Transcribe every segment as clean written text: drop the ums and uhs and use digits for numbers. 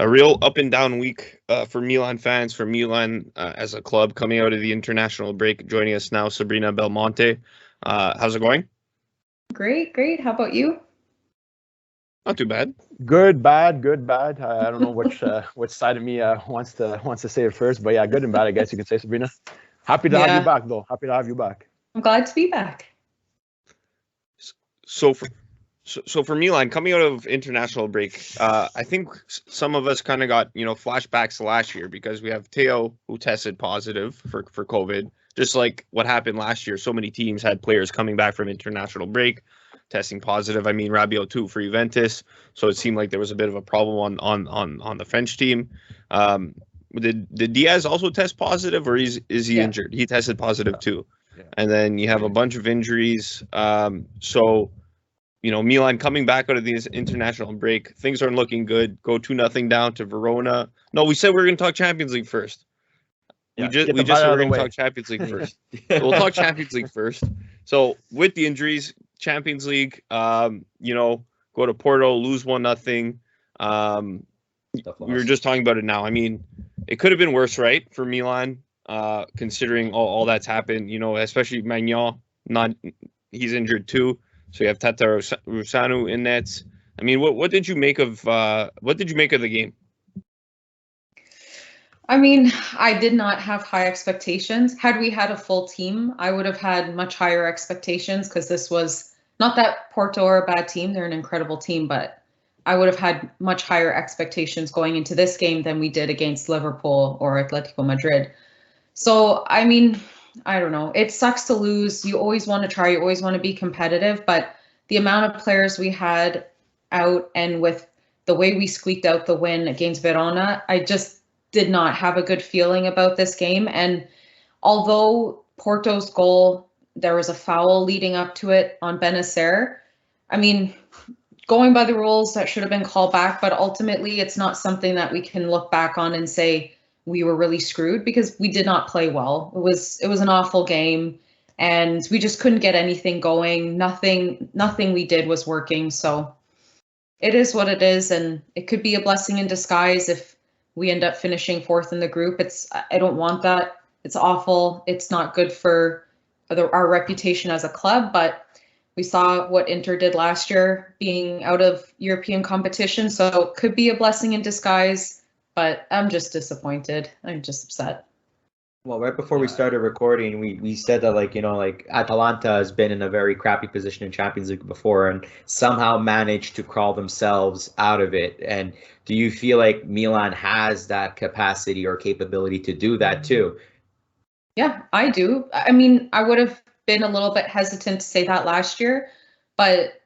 A real up and down week for Milan fans, for Milan as a club coming out of the international break. Joining us now, Sabrina Belmonte. How's it going? Great, great. How about you? Not too bad. Good, bad, good, bad. I don't know which side of me wants to say it first, but yeah, good and bad, I guess you could say, Sabrina. Happy to have you back, though. Happy to have you back. I'm glad to be back. So for Milan coming out of international break, I think some of us kind of got flashbacks to last year because we have Theo who tested positive for COVID, just like what happened last year. So many teams had players coming back from international break testing positive. I mean, Rabiot too for Juventus, so it seemed like there was a bit of a problem on the French team. Did Diaz also test positive, or is he injured? He tested positive too. Yeah. And then you have a bunch of injuries. So Milan coming back out of this international break, things aren't looking good. Go 2-0 down to Verona. No, we said we were going to talk Champions League first. We just said we we're going to talk Champions League first. So we'll talk Champions League first. So with the injuries, Champions League, go to Porto, lose 1-0. We were just talking about it now. I mean, it could have been worse, right, for Milan, considering all that's happened. Especially Maignan, he's injured too. So you have Tata Rusanu in nets. I mean, what did you make of the game? I mean, I did not have high expectations. Had we had a full team, I would have had much higher expectations because this was not that Porto are a bad team. They're an incredible team, but I would have had much higher expectations going into this game than we did against Liverpool or Atletico Madrid. So, I mean, I don't know. It sucks to lose. You always want to try. You always want to be competitive. But the amount of players we had out and with the way we squeaked out the win against Verona, I just did not have a good feeling about this game. And although Porto's goal, there was a foul leading up to it on Benacer. I mean, going by the rules, that should have been called back. But ultimately, it's not something that we can look back on and say we were really screwed because we did not play well. It was an awful game, and we just couldn't get anything going. Nothing we did was working. So it is what it is, and it could be a blessing in disguise if we end up finishing fourth in the group. I don't want that. It's awful. It's not good for our reputation as a club, but we saw what Inter did last year being out of European competition. So it could be a blessing in disguise, but I'm just disappointed. I'm just upset. Well, right before we started recording, we said that Atalanta has been in a very crappy position in Champions League before and somehow managed to crawl themselves out of it. And do you feel like Milan has that capacity or capability to do that too? Yeah, I do. I mean, I would have been a little bit hesitant to say that last year, but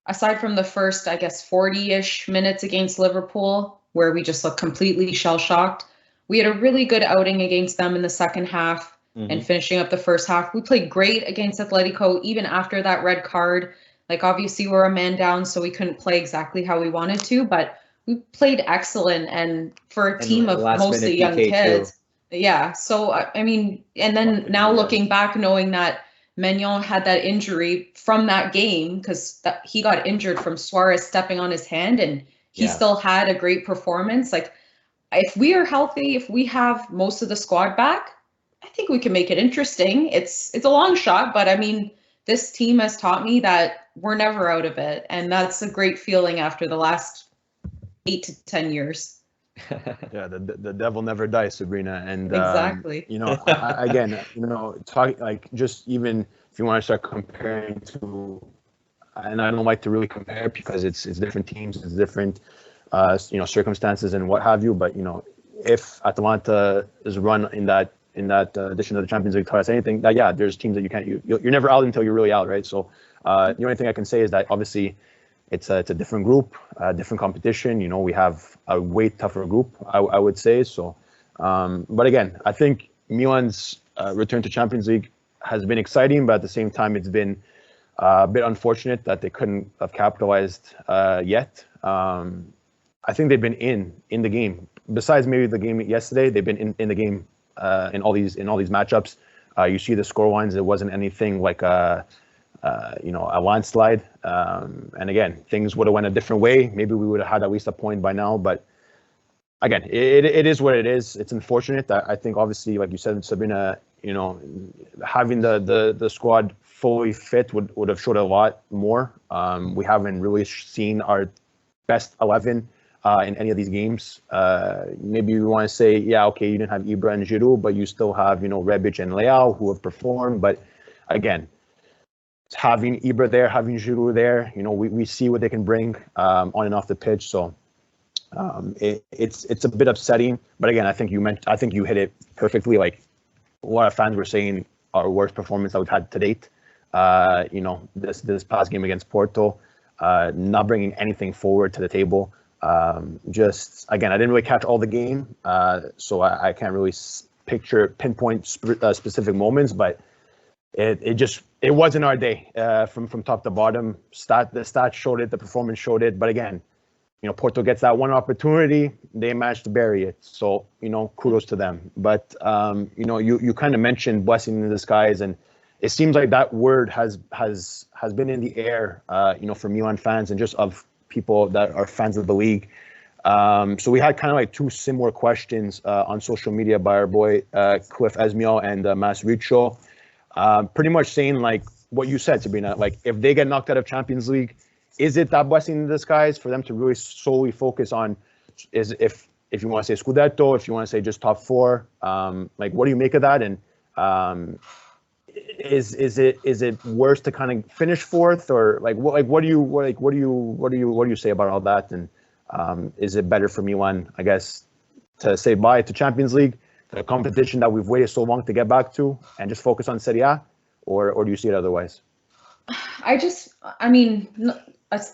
aside from the first, 40-ish minutes against Liverpool, where we just looked completely shell-shocked, we had a really good outing against them in the second half and finishing up the first half. We played great against Atletico, even after that red card. Obviously, we're a man down, so we couldn't play exactly how we wanted to, but we played excellent. And for a team of mostly young kids, too. Yeah. So, I mean, and then now looking back, knowing that Maignan had that injury from that game, because he got injured from Suarez stepping on his hand, and he still had a great performance. If we are healthy, if we have most of the squad back, I think we can make it interesting. It's a long shot, but I mean, this team has taught me that we're never out of it. And that's a great feeling after the last 8 to 10 years. Yeah, the devil never dies, Sabrina. And exactly. Just even if you want to start comparing to, and I don't like to really compare because it's different teams, it's different circumstances and what have you. But if Atalanta is run in that edition of the Champions League taught us anything, that there's teams that you're never out until you're really out, right? So the only thing I can say is that obviously it's a different group, different competition. We have a way tougher group, I would say. So, but again, I think Milan's return to Champions League has been exciting, but at the same time, it's been a bit unfortunate that they couldn't have capitalized yet. I think they've been in the game. Besides maybe the game yesterday, they've been in the game in all these matchups. You see the score lines. It wasn't anything like a landslide. And again, things would have went a different way. Maybe we would have had at least a point by now. But again, it is what it is. It's unfortunate. I think obviously, like you said, Sabrina, having the squad fully fit would have showed a lot more. We haven't really seen our best 11 in any of these games. Maybe you want to say, yeah, okay, you didn't have Ibra and Giroud, but you still have, Rebic and Leao who have performed. But again, having Ibra there, having Giroud there, we see what they can bring on and off the pitch. So it's a bit upsetting. But again, I think you hit it perfectly. Like a lot of fans were saying, our worst performance that we've had to date. This past game against Porto, not bringing anything forward to the table. Just again, I didn't really catch all the game, so I can't really pinpoint specific moments, but it wasn't our day from top to bottom. The stats showed it, the performance showed it, but again, Porto gets that one opportunity, they managed to bury it. So kudos to them. But you kind of mentioned blessing in disguise, and it seems like that word has been in the air, for Milan fans and just of people that are fans of the league. So we had kind of like two similar questions on social media by our boy Cliff Esmiel and Mas Richo, pretty much saying like what you said, Sabrina. Like if they get knocked out of Champions League, is it that blessing in disguise for them to really solely focus on? If you want to say Scudetto, if you want to say just top four, like what do you make of that? And is it worse to kind of finish fourth, or what do you say about all that? And is it better for Milan, I guess, to say bye to Champions League, the competition that we've waited so long to get back to, and just focus on Serie A, or do you see it otherwise?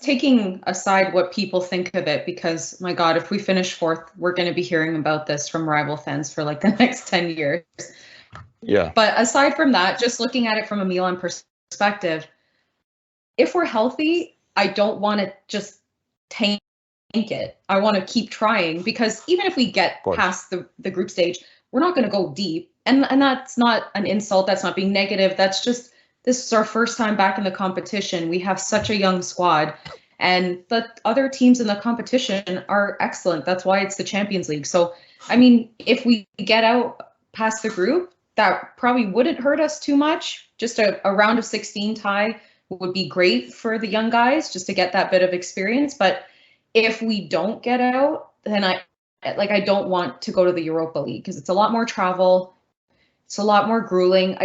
Taking aside what people think of it, because my God, if we finish fourth, we're going to be hearing about this from rival fans for like the next 10 years. Yeah. But aside from that, just looking at it from a Milan perspective, if we're healthy, I don't want to just tank it. I want to keep trying, because even if we get past the group stage, we're not going to go deep. And that's not an insult. That's not being negative. That's just, this is our first time back in the competition. We have such a young squad, and the other teams in the competition are excellent. That's why it's the Champions League. So, if we get out past the group, that probably wouldn't hurt us too much. Just a round of 16 tie would be great for the young guys, just to get that bit of experience. But if we don't get out, then I don't want to go to the Europa League, because it's a lot more travel. It's a lot more grueling.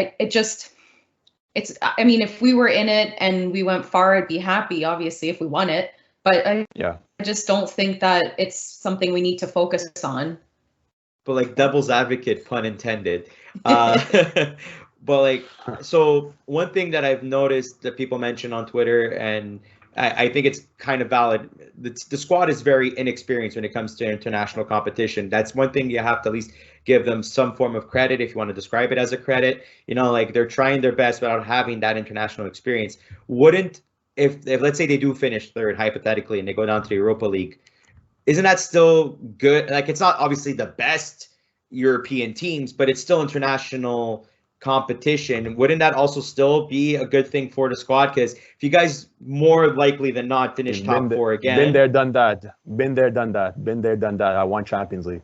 If we were in it and we went far, I'd be happy, obviously, if we won it. But I just don't think that it's something we need to focus on. But like devil's advocate, pun intended. But so one thing that I've noticed that people mention on Twitter, and I think it's kind of valid, the squad is very inexperienced when it comes to international competition. That's one thing you have to at least give them some form of credit, if you want to describe it as a credit. They're trying their best without having that international experience. If let's say they do finish third, hypothetically, and they go down to the Europa League, isn't that still good? Like, it's not obviously the best European teams, but it's still international competition. Wouldn't that also still be a good thing for the squad? Because if you guys more likely than not finish top four again. Been there, done that. I won Champions League.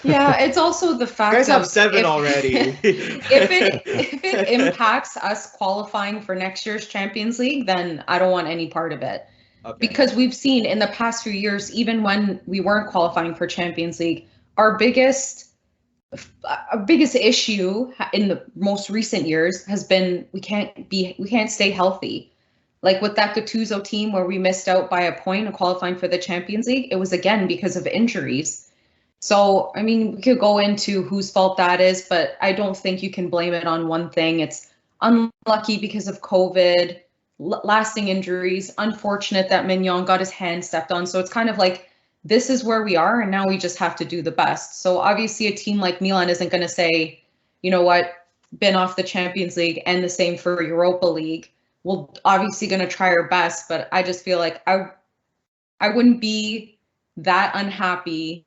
Yeah, it's also the fact you guys have 7 already. if it impacts us qualifying for next year's Champions League, then I don't want any part of it. Okay. Because we've seen in the past few years, even when we weren't qualifying for Champions League, our biggest issue in the most recent years has been we can't stay healthy. Like with that Gattuso team where we missed out by a point of qualifying for the Champions League, it was again because of injuries. So, we could go into whose fault that is, but I don't think you can blame it on one thing. It's unlucky because of COVID, lasting injuries, unfortunate that Mignon got his hand stepped on. So it's kind of like, this is where we are, and now we just have to do the best. So obviously a team like Milan isn't going to say, you know what, been off the Champions League, and the same for Europa League. We're obviously going to try our best, but I just feel like I wouldn't be that unhappy,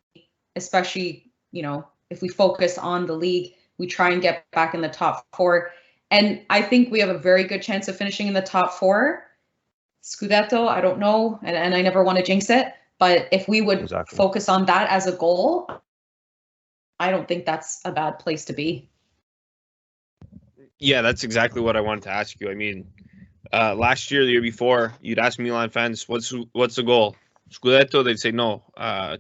especially, if we focus on the league, we try and get back in the top four. And I think we have a very good chance of finishing in the top 4. Scudetto, I don't know, and I never want to jinx it, but if we would focus on that as a goal, I don't think that's a bad place to be. Yeah, that's exactly what I wanted to ask you. I mean, last year, the year before, you'd ask Milan fans, what's the goal? Scudetto, they'd say no,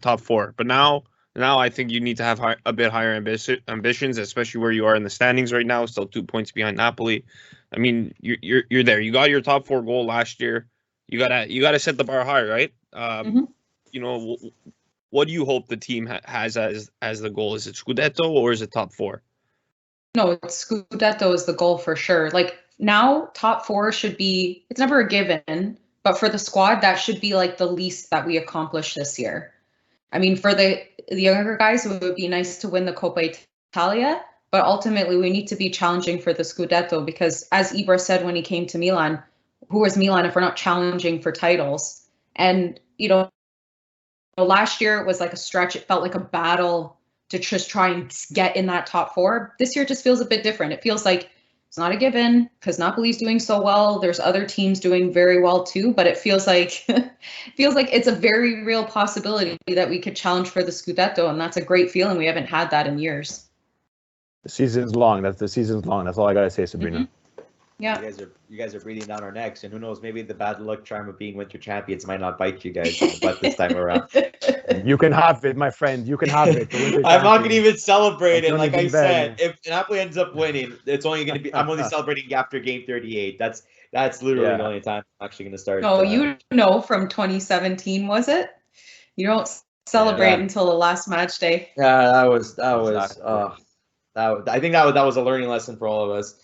top 4. But now I think you need to have a bit higher ambitions, especially where you are in the standings right now, still 2 points behind Napoli. I mean, you're there. You got your top 4 goal last year. You gotta set the bar higher, right? You know, what do you hope the team has as the goal? Is it Scudetto or is it top 4? No, Scudetto is the goal for sure. Like now, top 4 should be, it's never a given, but for the squad, that should be like the least that we accomplish this year. I mean, for the younger guys, it would be nice to win the Coppa Italia, but ultimately we need to be challenging for the Scudetto because as Ibra said when he came to Milan, who is Milan if we're not challenging for titles? And, you know, last year it was like a stretch. It felt like a battle to just try and get in that top 4. This year just feels a bit different. It feels like it's not a given because Napoli's doing so well. There's other teams doing very well too, but it feels like it's a very real possibility that we could challenge for the Scudetto, and that's a great feeling. We haven't had that in years. The season's long. That's all I gotta say, Sabrina. Mm-hmm. Yeah. You guys are breathing down our necks, and who knows, maybe the bad luck charm of being winter champions might not bite you guys in the butt this time around. You can have it, my friend. You can have it. I'm not gonna even celebrate it. Like I said, if Napoli ends up winning, it's only gonna be. I'm only celebrating after game 38. That's literally the only time I'm actually gonna start. Oh, you know, from 2017, was it? You don't celebrate until the last match day. Yeah, that was. I think that was a learning lesson for all of us.